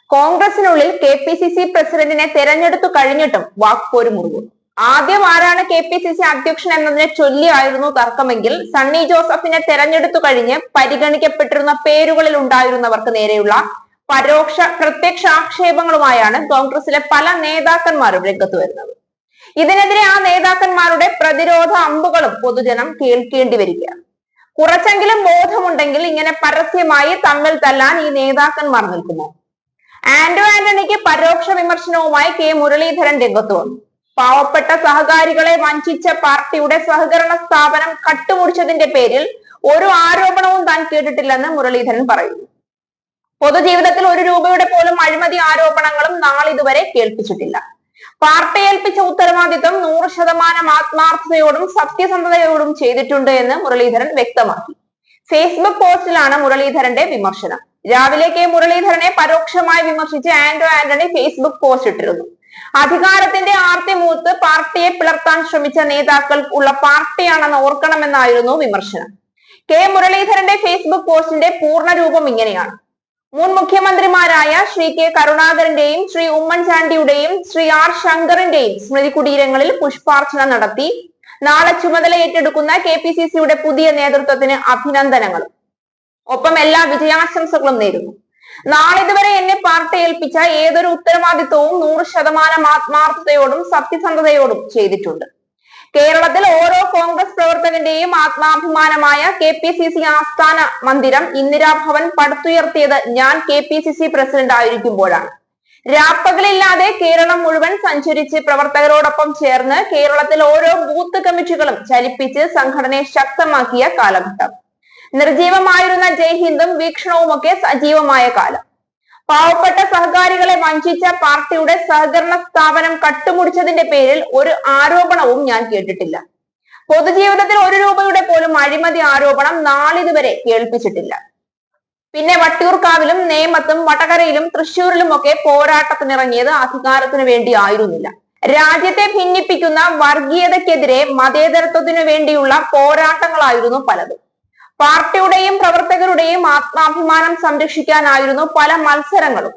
കോൺഗ്രസിനുള്ളിൽ KPCC പ്രസിഡന്റിനെ തെരഞ്ഞെടുത്തു കഴിഞ്ഞിട്ടും വാക്പോര് മുറുകുന്നു. ആദ്യം ആരാണ് KPCC അധ്യക്ഷൻ എന്നതിനെ ചൊല്ലിയായിരുന്നു തർക്കമെങ്കിൽ സണ്ണി ജോസഫിനെ തെരഞ്ഞെടുത്തു കഴിഞ്ഞ് പരിഗണിക്കപ്പെട്ടിരുന്ന പേരുകളിൽ ഉണ്ടായിരുന്നവർക്ക് നേരെയുള്ള പരോക്ഷ പ്രത്യക്ഷ ആക്ഷേപങ്ങളുമായാണ് കോൺഗ്രസിലെ പല നേതാക്കന്മാരും രംഗത്ത് വരുന്നത്. ഇതിനെതിരെ ആ നേതാക്കന്മാരുടെ പ്രതിരോധ അമ്പുകളും പൊതുജനം കേൾക്കേണ്ടി വരികയാണ്. കുറച്ചെങ്കിലും ബോധമുണ്ടെങ്കിൽ ഇങ്ങനെ പരസ്യമായി തമ്മിൽ തല്ലാൻ ഈ നേതാക്കന്മാർ നിൽക്കുമോ? ആന്റോ ആന്റണിക്ക് പരോക്ഷ വിമർശനവുമായി K മുരളീധരൻ രംഗത്ത് വന്നു. പാവപ്പെട്ട സഹകാരികളെ വഞ്ചിച്ച പാർട്ടിയുടെ സഹകരണ സ്ഥാപനം കട്ടുമുടിച്ചതിന്റെ പേരിൽ ഒരു ആരോപണവും താൻ കേട്ടിട്ടില്ലെന്ന് മുരളീധരൻ പറയുന്നു. പൊതുജീവിതത്തിൽ 1 രൂപയുടെ പോലും അഴിമതി ആരോപണങ്ങളും നാളിതുവരെ കേൾപ്പിച്ചിട്ടില്ല. പാർട്ടി ഏൽപ്പിച്ച ഉത്തരവാദിത്വം 100% ആത്മാർത്ഥതയോടും സത്യസന്ധതയോടും ചെയ്തിട്ടുണ്ട് എന്ന് മുരളീധരൻ വ്യക്തമാക്കി. ഫേസ്ബുക്ക് പോസ്റ്റിലാണ് മുരളീധരന്റെ വിമർശനം. രാവിലെ K മുരളീധരനെ പരോക്ഷമായി വിമർശിച്ച് ആന്റോ ആന്റണി ഫേസ്ബുക്ക് പോസ്റ്റ് ഇട്ടിരുന്നു. അധികാരത്തിന്റെ ആർത്തിമൂത്ത് പാർട്ടിയെ പിളർത്താൻ ശ്രമിച്ച നേതാക്കൾ ഉള്ള പാർട്ടിയാണെന്ന് ഓർക്കണമെന്നായിരുന്നു വിമർശനം. K മുരളീധരന്റെ ഫേസ്ബുക്ക് പോസ്റ്റിന്റെ പൂർണ്ണ രൂപം ഇങ്ങനെയാണ്: മുൻ മുഖ്യമന്ത്രിമാരായ ശ്രീ K കരുണാകരന്റെയും ശ്രീ ഉമ്മൻചാണ്ടിയുടെയും ശ്രീ R ശങ്കറിന്റെയും സ്മൃതി കുടീരങ്ങളിൽ പുഷ്പാർച്ചന നടത്തി. നാളെ ചുമതല ഏറ്റെടുക്കുന്ന KPCCയുടെ പുതിയ നേതൃത്വത്തിന് അഭിനന്ദനങ്ങളും ഒപ്പം എല്ലാ വിജയാശംസകളും നേരുന്നു. നാളിതുവരെ എന്നെ പാർട്ടി ഏൽപ്പിച്ച ഏതൊരു ഉത്തരവാദിത്വവും 100% ആത്മാർത്ഥതയോടും സത്യസന്ധതയോടും ചെയ്തിട്ടുണ്ട്. കേരളത്തിൽ ഓരോ കോൺഗ്രസ് പ്രവർത്തകന്റെയും ആത്മാഭിമാനമായ KPCC ആസ്ഥാന മന്ദിരം ഇന്ദിരാഭവൻ പടുത്തുയർത്തിയത് ഞാൻ KPCC പ്രസിഡന്റ് ആയിരിക്കുമ്പോഴാണ്. രാപ്പകലില്ലാതെ കേരളം മുഴുവൻ സഞ്ചരിച്ച് പ്രവർത്തകരോടൊപ്പം ചേർന്ന് കേരളത്തിൽ ഓരോ ബൂത്ത് കമ്മിറ്റികളും ചലിപ്പിച്ച് സംഘടനയെ ശക്തമാക്കിയ കാലഘട്ടം. നിർജീവമായിരുന്ന ജയ് ഹിന്ദും വീക്ഷണവുമൊക്കെ സജീവമായ കാലം. പാവപ്പെട്ട സഹകാരികളെ വഞ്ചിച്ച പാർട്ടിയുടെ സഹകരണ സ്ഥാപനം കട്ടുമുടിച്ചതിന്റെ പേരിൽ ഒരു ആരോപണവും ഞാൻ കേട്ടിട്ടില്ല. പൊതുജീവിതത്തിൽ 1 രൂപയുടെ പോലും അഴിമതി ആരോപണം നാളിതുവരെ കേൾപ്പിച്ചിട്ടില്ല. പിന്നെ വട്ടിയൂർക്കാവിലും നേമത്തും വടകരയിലും തൃശ്ശൂരിലും ഒക്കെ പോരാട്ടത്തിനിറങ്ങിയത് അധികാരത്തിന് വേണ്ടി ആയിരുന്നില്ല. രാജ്യത്തെ ഭിന്നിപ്പിക്കുന്ന വർഗീയതയ്ക്കെതിരെ മതേതരത്വത്തിനു വേണ്ടിയുള്ള പോരാട്ടങ്ങളായിരുന്നു പലതും. പാർട്ടിയുടെയും പ്രവർത്തകരുടെയും ആത്മാഭിമാനം സംരക്ഷിക്കാനായിരുന്നു പല മത്സരങ്ങളും.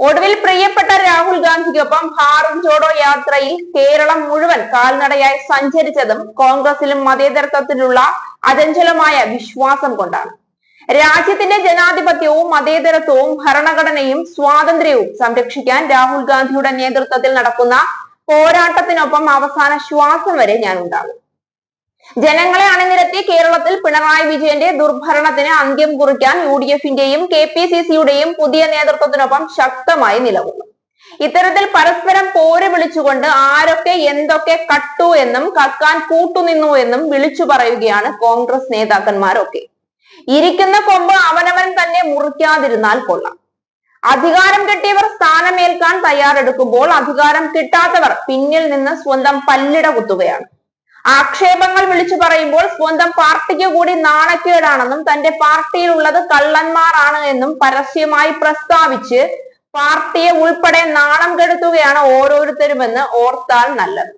ഒടുവിൽ പ്രിയപ്പെട്ട രാഹുൽ ഗാന്ധിക്കൊപ്പം ഭാരത് ജോഡോ യാത്രയിൽ കേരളം മുഴുവൻ കാൽനടയായി സഞ്ചരിച്ചതും കോൺഗ്രസിലും മതേതരത്വത്തിലുള്ള അചഞ്ചലമായ വിശ്വാസം കൊണ്ടാണ്. രാജ്യത്തിന്റെ ജനാധിപത്യവും മതേതരത്വവും ഭരണഘടനയും സ്വാതന്ത്ര്യവും സംരക്ഷിക്കാൻ രാഹുൽ ഗാന്ധിയുടെ നേതൃത്വത്തിൽ നടക്കുന്ന പോരാട്ടത്തിനൊപ്പം അവസാന ശ്വാസം വരെ ഞാൻ ഉണ്ടാകും. ജനങ്ങളെ അണിനിരത്തി കേരളത്തിൽ പിണറായി വിജയന്റെ ദുർഭരണത്തിന് അന്ത്യം കുറിക്കാൻ UDFന്റെയും KPCCയുടെയും പുതിയ നേതൃത്വത്തിനൊപ്പം ശക്തമായി നിലകൊള്ളും. ഇത്തരത്തിൽ പരസ്പരം പോര് വിളിച്ചുകൊണ്ട് ആരൊക്കെ എന്തൊക്കെ കട്ടു എന്നും കക്കാൻ കൂട്ടുനിന്നു എന്നും വിളിച്ചു പറയുകയാണ് കോൺഗ്രസ് നേതാക്കന്മാരൊക്കെ. ഇരിക്കുന്ന കൊമ്പ് അവനവൻ തന്നെ മുറിക്കാതിരുന്നാൽ കൊള്ളാം. അധികാരം കിട്ടിയവർ സ്ഥാനമേൽക്കാൻ തയ്യാറെടുക്കുമ്പോൾ അധികാരം കിട്ടാത്തവർ പിന്നിൽ നിന്ന് സ്വന്തം പല്ലിട കുത്തുകയാണ്. ആക്ഷേപങ്ങൾ വിളിച്ചു പറയുമ്പോൾ സ്വന്തം പാർട്ടിക്ക് കൂടി നാണക്കേടാണെന്നും തന്റെ പാർട്ടിയിലുള്ളത് കള്ളന്മാരാണ് എന്നും പരസ്യമായി പ്രസ്താവിച്ച് പാർട്ടിയെ ഉൾപ്പെടെ നാണം കെടുത്തുകയാണ് ഓരോരുത്തരുമെന്ന് ഓർത്താൽ നല്ലത്.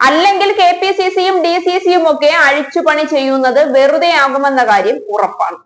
അല്ലെങ്കിൽ KPCCയും DCCയും ഒക്കെ അഴിച്ചുപണി ചെയ്യുന്നത് വെറുതെ ആകുമെന്ന കാര്യം ഉറപ്പാണ്.